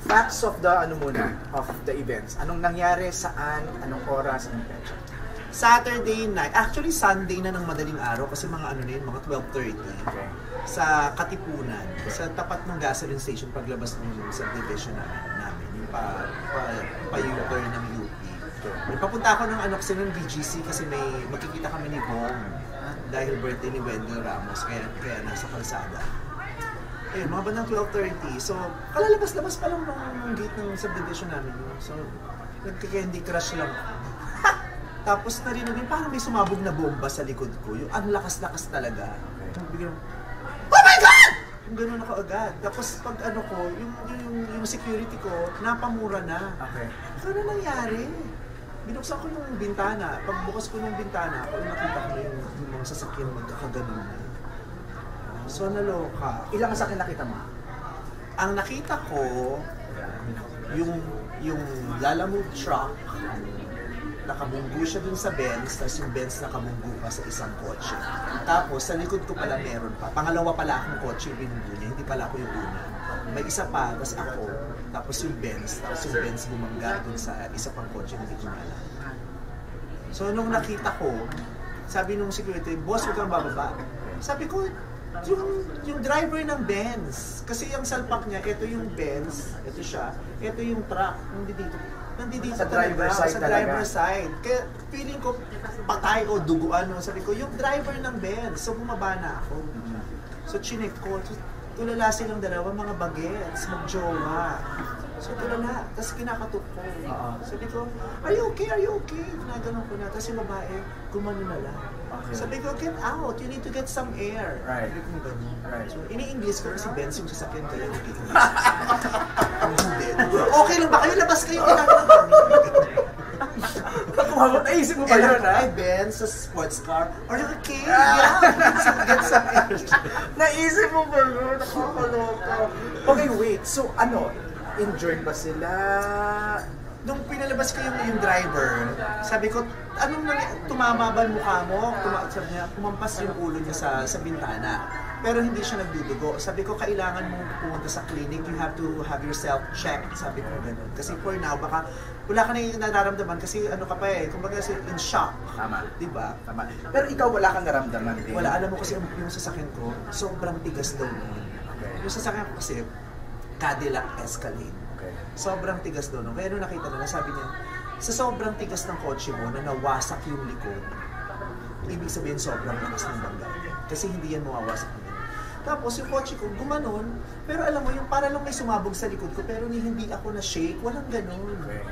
facts of the ano muna, of the events. Anong nangyari, saan, anong oras, anong petsa? Saturday night, actually Sunday na ng madaling araw kasi mga ano na yun, mga 12:30. Okay. Sa Katipunan, sa tapat ng gasoline station paglabas ng subdivision namin, yung pa-U-turn ng UP. May papunta ako ng ano kasi ng BGC kasi may magkikita kami ni Bong dahil birthday ni Wendell Ramos, kaya nasa kalsada. Ayun, mga bandang 12:30. So, kalalabas-labas pa lang ng gate ng subdivision namin. So, nagka-candy crush lang ako. Tapos narinig yun, parang may sumabog na bomba sa likod ko. Yung ang lakas-lakas talaga. Biglang, oh my God! Yung gano'n ako agad. Tapos pag ano ko, yung security ko, napamura na. Okay. Ano nangyari? Binuksan ko yung bintana. Pagbukas ko ng bintana, nakita ko yung mga sasakyan magkakaganon na. So naloka. Ilang sasakyan nakita mo? Ang nakita ko, yung Lalamove truck, nakabunggo siya dun sa Benz, tapos yung Benz nakabunggo pa sa isang kotse. Tapos sa likod ko pala meron pa. Pangalawa pala akong kotse yung binunggo niya, hindi pala ako yung una. May isa pa, tapos ako, tapos yung Benz bumangga dun sa isa pang kotse, hindi ko alam. So nung nakita ko, sabi nung security, boss, huwag kang bababa. Sabi ko, yung driver ng Benz, kasi yung salpak niya, ito yung Benz, ito siya, ito yung truck, nandito sa driver side sa driver side. Kaya feeling ko patay o duguan. Sabi ko, yung driver ng Benz. So bumaba na ako. So chinek ko. Tulala silang dalawa, mga bagets, magjowa. So tulala. Tapos kinakatok ko. Sabi ko, are you okay? Are you okay? Ginaganon ko na. Tapos yung babae, gumano na lang. Okay. Sabi ko, get out. You need to get some air. Right. Sabi ko gano'n. Right. So ini-English ko kasi Benz yung sasakyan kaya nag-English. Okay lang ba kayo? Labas kayo. Kinaganon Kumabot, naisip mo ba yun, ha? Ay, Benz sa sports car. Are you okay? Yeah. So get some air. Naisip mo ba yun? Nakakaloka. Okay, wait. So, ano? Injured ba sila? Nung pinalabas ko yung driver, sabi ko, anong tumama ba yung mukha mo? Sabi niya, kumampas yung ulo niya sa bintana. Pero hindi siya nagdudugo. Sabi ko, kailangan mong pumunta sa clinic. You have to have yourself checked. Sabi ko gano'n. Kasi for now, baka wala ka na yung nararamdaman kasi ano ka pa eh. Kumbaga in shock. Tama. Diba? Tama. Pero ikaw wala kang naramdaman din. Wala. Alam mo kasi yung sasakyan ko, sobrang tigas daw nun. Okay. Yung sasakyan ko kasi, Cadillac Escalade. Okay. Sobrang tigas doon. Kaya nung nakita nila, sabi niya, sa sobrang tigas ng kotse mo na nawasak yung likod, ibig sabihin sobrang lakas ng bangga. Kasi hindi yan mawawasak na. Tapos yung kotse ko, gumanon, pero alam mo, yung para lang may sumabog sa likod ko, pero hindi ako na-shake, walang ganun. Okay.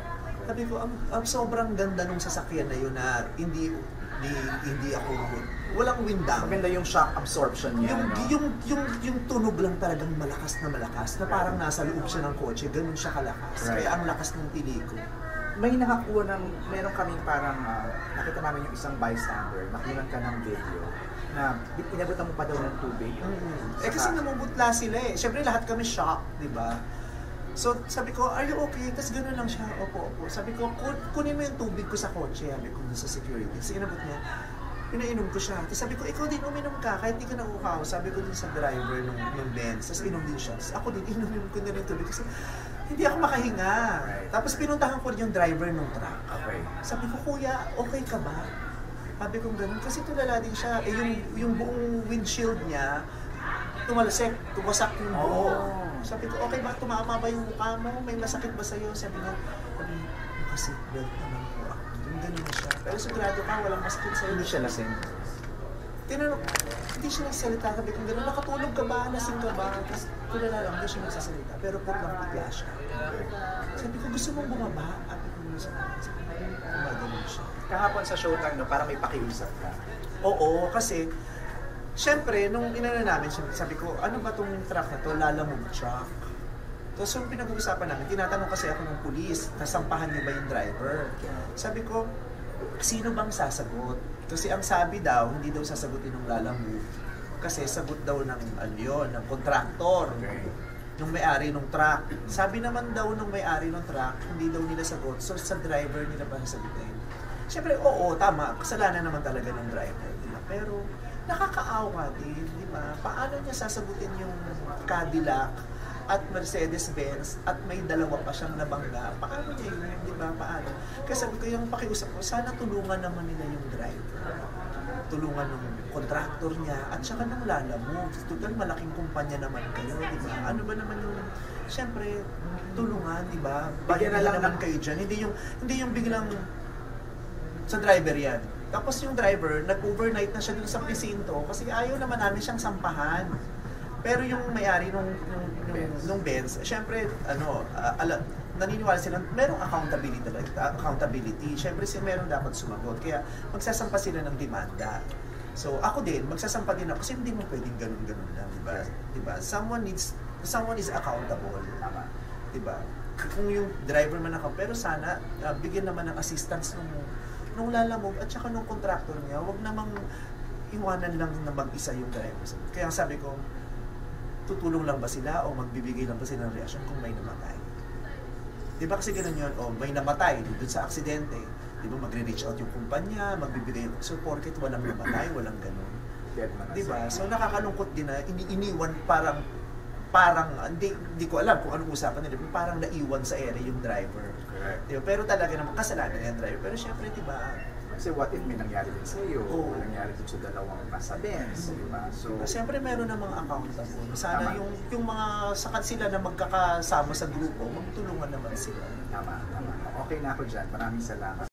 Sabi ko, ang sobrang ganda nung sasakyan na yun na hindi ako, walang wind down. Maganda yung shock absorption niya, yung tunog lang talagang malakas na parang nasa loob siya ng kotse, ganun siya kalakas. Right. Kaya ang lakas ng tili ko. May nakakuha meron kaming parang, nakita namin yung isang bystander, nakunan ka ng video, na inabutan mo pa daw ng tubig. Eh kasi namumutla sila eh. Siyempre lahat kami shocked, di ba? So sabi ko, are you okay? Tapos gano'n lang siya, opo. Sabi ko, kunin mo yung tubig ko sa kotse, sabi ko sa security. Kasi inabot niya, pinainom ko siya. Tapos sabi ko, ikaw din uminom ka, kahit di ka nauuhaw. Sabi ko din sa driver ng Benz, tapos inom din siya. Tapos ako din, inom ko na rin tubig kasi hindi ako makahinga. Right. Tapos pinuntahan ko rin yung driver ng truck. Okay. Sabi ko, kuya, okay ka ba? Sabi ko gano'n, kasi tulala din siya. Eh yung buong windshield niya, tumasak yung buo. Sabi ko, okay ba, tumama ba yung mukha mo? May masakit ba sa'yo? Sabi niya, naka-seatbelt naman po ako. Yung gano'n siya. Pero sigurado ka, walang masakit sa'yo. Hindi siya lasing. Tinanong, hindi siya nagsasalita. Sabi ko gano'n, nakatulog ka ba? Lasing ka ba? Tapos tulala lang, hindi siya nagsasalita. Pero paglang bigla siya. Sabi ko, gusto mong bumaba? Sabi ko, gumagano'n siya. Kahapon sa Showtime, parang may pakiusap ka. Oo, kasi siyempre, nung inano namin, sabi ko, ano ba tong truck na to? Lalamove truck. Tapos yung pinag-uusapan namin, tinatanong kasi ako ng pulis, nasampahan niyo ba yung driver? Sabi ko, sino bang sasagot? Kasi ang sabi daw, hindi daw sasagutin ng Lalamove. Kasi sagot daw ng, ng contractor. Okay. Nung may-ari ng truck. Sabi naman daw nung may-ari ng truck, hindi daw nila sagot. So sa driver nila ba sasagutin? Siyempre, oo, tama. Kasalanan naman talaga ng driver. Diba? Pero nakakaawa din, di ba? Paano niya sasagutin yung Cadillac at Mercedes-Benz at may dalawa pa siyang nabangga, paano niya yun, di ba? Paano? Kasi sabi ko yung pakiusap ko, sana tulungan naman nila yung driver. Tulungan ng contractor niya at saka ng Lalamove. Total, malaking kumpanya naman kayo, di ba? Ano ba naman yung, siyempre, tulungan, di ba? Bigyan na lang naman kayo dyan. Hindi yung biglang sa driver yan. Tapos yung driver, nag-overnight na siya dun sa presinto kasi ayaw naman namin siyang sampahan. Pero yung may-ari nung Benz, syempre, naniniwala sila, merong accountability. Syempre, meron dapat sumagot. Kaya magsasampa sila ng demanda. So, ako din, magsasampa din ako kasi hindi mo pwedeng ganun-ganun lang, di ba? Diba? Someone is accountable. Diba? Kung yung driver man ako, pero sana, bigyan naman ng assistance nung Lalamove at saka nung contractor niya, wag namang iwanan lang na mag-isa yung driver. Kaya sabi ko, tutulong lang ba sila o magbibigay lang ba sila ng reaksyon kung may namatay? Di ba kasi ganun yun, may namatay dun sa aksidente. Di ba magre-reach out yung kumpanya, magbibigay yung support kit, walang namatay, walang ganun. Di ba? So nakakalungkot din na iniwan parang hindi ko alam kung anong usapan nila, parang naiwan sa ere yung driver. Diba? Pero talaga naman kasalanan yung driver. Pero syempre, di ba? Kasi what if may nangyari din sa iyo? Nangyari din sa dalawang nasa Benz, di ba? So, syempre meron namang accountable. Sana yung mga sakat sila na magkakasama sa grupo, magtulungan naman sila. Tama. Okay na ako dyan. Maraming salamat.